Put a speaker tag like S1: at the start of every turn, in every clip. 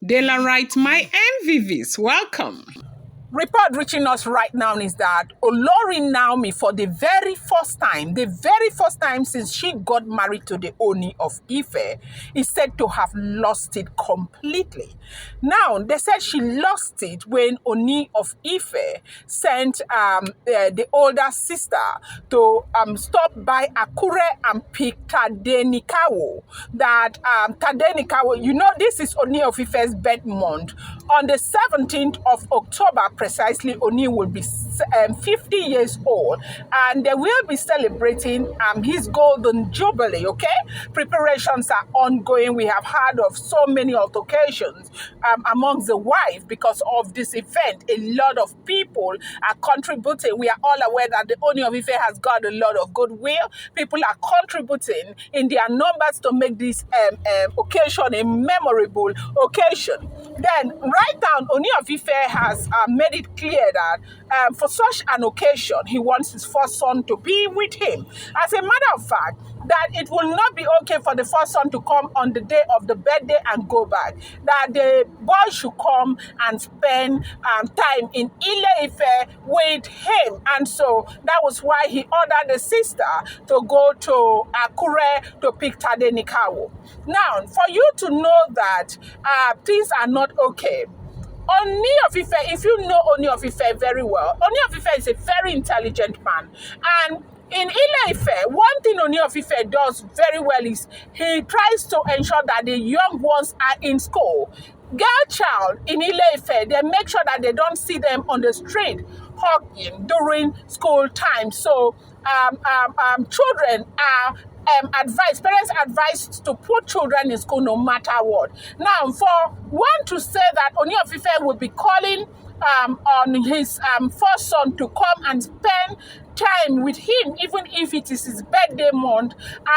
S1: Daylight, my MVVs, welcome.
S2: Report reaching us right now is that Olori Naomi, for the very first time since she got married to the Ooni of Ife, is said to have lost it completely. Now, they said she lost it when Ooni of Ife sent the older sister to stop by Akure and pick Tadenikawo. That Tadenikawo, this is Ooni of Ife's birth month. On the 17th of October, precisely, Ooni will be 50 years old, and they will be celebrating his golden jubilee. Okay, preparations are ongoing. We have heard of so many altercations amongst the wife because of this event. A lot of people are contributing. We are all aware that the Ooni of Ife has got a lot of goodwill. People are contributing in their numbers to make this occasion a memorable occasion. Then, right down, Ooni of Ife has made it clear that for such an occasion, he wants his first son to be with him. As a matter of fact, that it will not be okay for the first son to come on the day of the birthday and go back. That the boy should come and spend time in Ile-Ife with him. And so that was why he ordered the sister to go to Akure to pick Tadenikawo. Now, for you to know that things are not okay, Ooni of Ife, if you know Ooni of Ife very well, Ooni of Ife is a very intelligent man. And in Ile-Ife, one thing Ooni of Ife does very well is he tries to ensure that the young ones are in school. Girl child in Ile-Ife, they make sure that they don't see them on the street hogging during school time. So children are parents advised to put children in school no matter what. Now, for one to say that Ooni of Ife will be calling on his first son to come and spend time with him, even if it is his birthday month,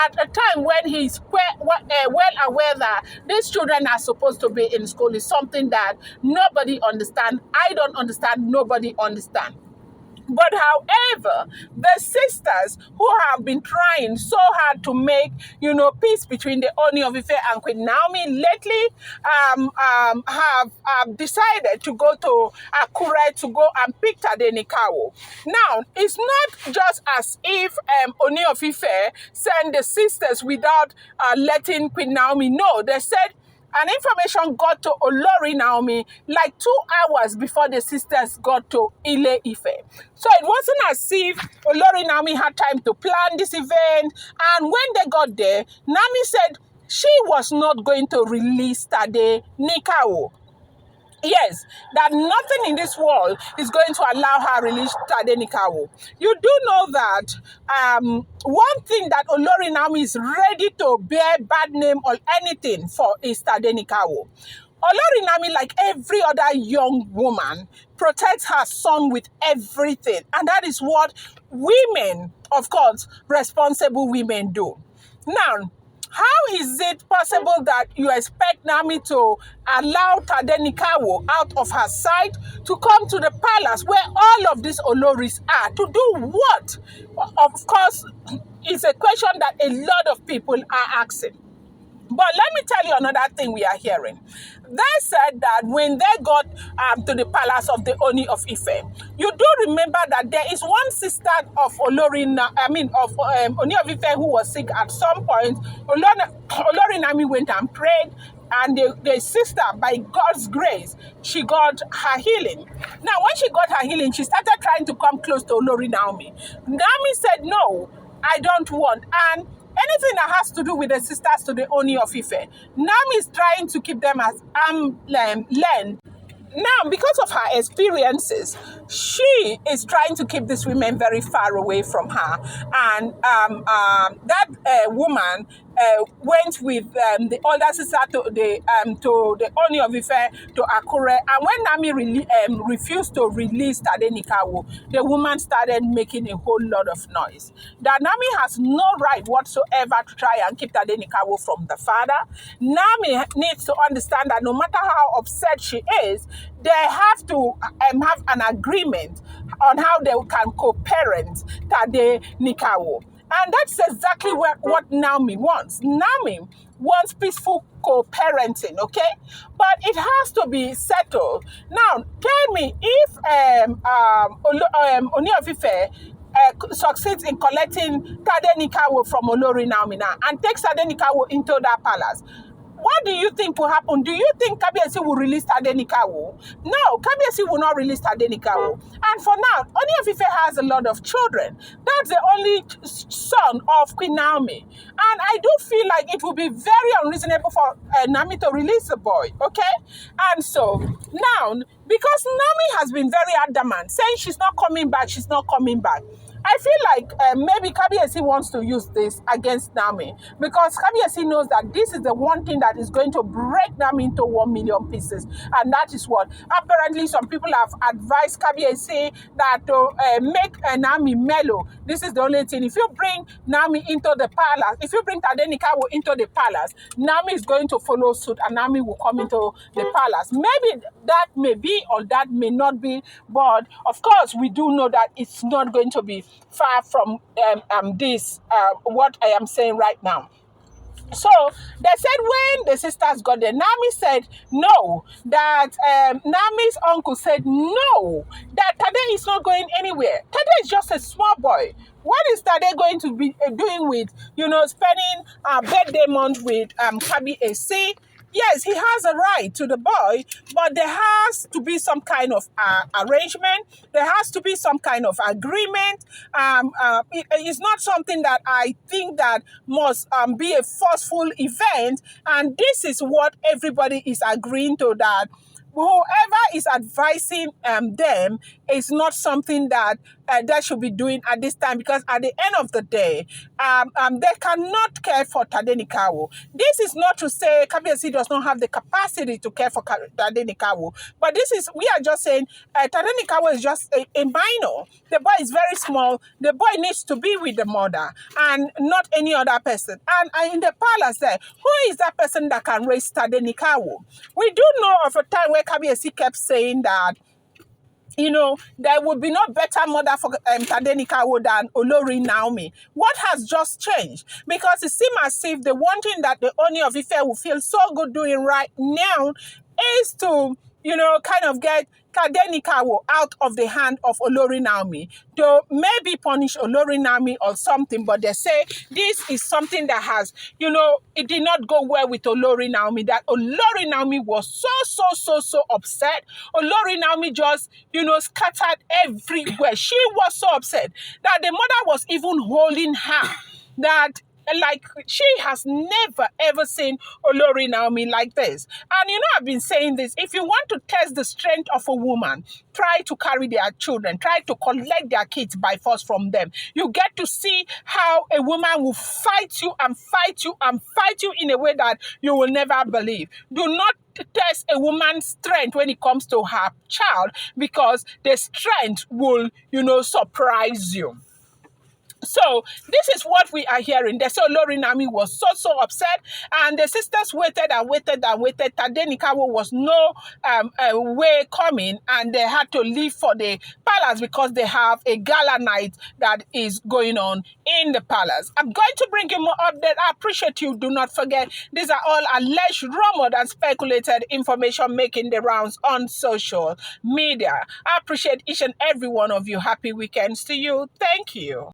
S2: at a time when he's well aware that these children are supposed to be in school, is something that nobody understands. I don't understand, nobody understands. But however, the sisters who have been trying so hard to make, peace between the Ooni of Ife and Queen Naomi lately have decided to go to Akure to go and pick Tadenikawo. Now, it's not just as if Ooni of Ife sent the sisters without letting Queen Naomi know. They said, and information got to Olori Naomi like 2 hours before the sisters got to Ile-Ife. So it wasn't as if Olori Naomi had time to plan this event. And when they got there, Naomi said she was not going to release Tadenikawo. Yes, that nothing in this world is going to allow her release Tadenikawo. You do know that one thing that Olori Naomi is ready to bear bad name or anything for is Tadenikawo. Olori Naomi, like every other young woman, protects her son with everything. And that is what women, of course, responsible women do. Now, how is it possible that you expect Naomi to allow Tadenikawo out of her sight to come to the palace where all of these Oloris are? To do what? Of course, it's a question that a lot of people are asking. But let me tell you another thing we are hearing. They said that when they got to the palace of the Ooni of Ife, you do remember that there is one sister of Ooni of Ife who was sick at some point. Olori Naomi went and prayed, and the sister, by God's grace, she got her healing. Now, when she got her healing, she started trying to come close to Olori Naomi. Naomi said, no, I don't want. And anything that has to do with the sisters to the Ooni of Ife, Naomi is trying to keep them as length. Now, because of her experiences, she is trying to keep these women very far away from her. And that woman went with the older sister to the Ooni of Ife to Akure. And when Naomi refused to release Tadenikawo, the woman started making a whole lot of noise. That Naomi has no right whatsoever to try and keep Tadenikawo from the father. Naomi needs to understand that no matter how upset she is, they have to have an agreement on how they can co-parent Tadenikawo. And that's exactly what Naomi wants. Naomi wants peaceful co-parenting, okay? But it has to be settled. Now, tell me if Ooni of Ife succeeds in collecting Tadenikawo from Olori Naomi now and takes Tadenikawo into that palace. What do you think will happen? Do you think Kabiyesi will release Tadenikawo? No, Kabiyesi will not release Tadenikawo. And for now, Ooni of Ife has a lot of children. That's the only son of Queen Naomi. And I do feel like it would be very unreasonable for Naomi to release the boy, okay? And so, now, because Naomi has been very adamant, saying she's not coming back, I feel like maybe Kabiyesi wants to use this against Naomi because Kabiyesi knows that this is the one thing that is going to break Naomi into 1 million pieces. And that is what apparently some people have advised Kabiyesi that to make Naomi mellow. This is the only thing. If you bring Naomi into the palace, if you bring Tadenikawo into the palace, Naomi is going to follow suit and Naomi will come into the palace. Maybe that may be or that may not be, but of course we do know that it's not going to be far from this, what I am saying right now. So they said when the sisters got there, Naomi said no, that Naomi's uncle said no, that Tade is not going anywhere. Tade is just a small boy. What is Tade going to be doing with, spending birthday month with Kabiyesi? Yes, he has a right to the boy, but there has to be some kind of arrangement. There has to be some kind of agreement. It's not something that I think that must be a forceful event. And this is what everybody is agreeing to, that whoever is advising them is not something that they should be doing at this time, because at the end of the day, they cannot care for Tadenikawo. This is not to say Kabiyesi does not have the capacity to care for Tadenikawo, but we are just saying Tadenikawo is just a minor. The boy is very small. The boy needs to be with the mother and not any other person. And in the palace there, who is that person that can raise Tadenikawo? We do know of a time where Kabiyesi kept saying that, there would be no better mother for Tadenikawo than Olori Naomi. What has just changed? Because it seems as if the one thing that the Ooni of Ife will feel so good doing right now is to, kind of get Tadenikawo out of the hand of Olori Naomi, to maybe punish Olori Naomi or something. But they say this is something that has, it did not go well with Olori Naomi, that Olori Naomi was so upset. Olori Naomi just, scattered everywhere. She was so upset that the mother was even holding her, that she has never ever seen Olori Naomi like this. And I've been saying this, if you want to test the strength of a woman, try to carry their children, try to collect their kids by force from them. You get to see how a woman will fight you and fight you and fight you in a way that you will never believe. Do not test a woman's strength when it comes to her child, because the strength will, surprise you. So this is what we are hearing. They say Olori Naomi was so upset, and the sisters waited and waited and waited. Tadenikawo was no way coming, and they had to leave for the palace because they have a gala night that is going on in the palace. I'm going to bring you more update. I appreciate you. Do not forget, these are all alleged, rumored, and speculated information making the rounds on social media. I appreciate each and every one of you. Happy weekends to you. Thank you.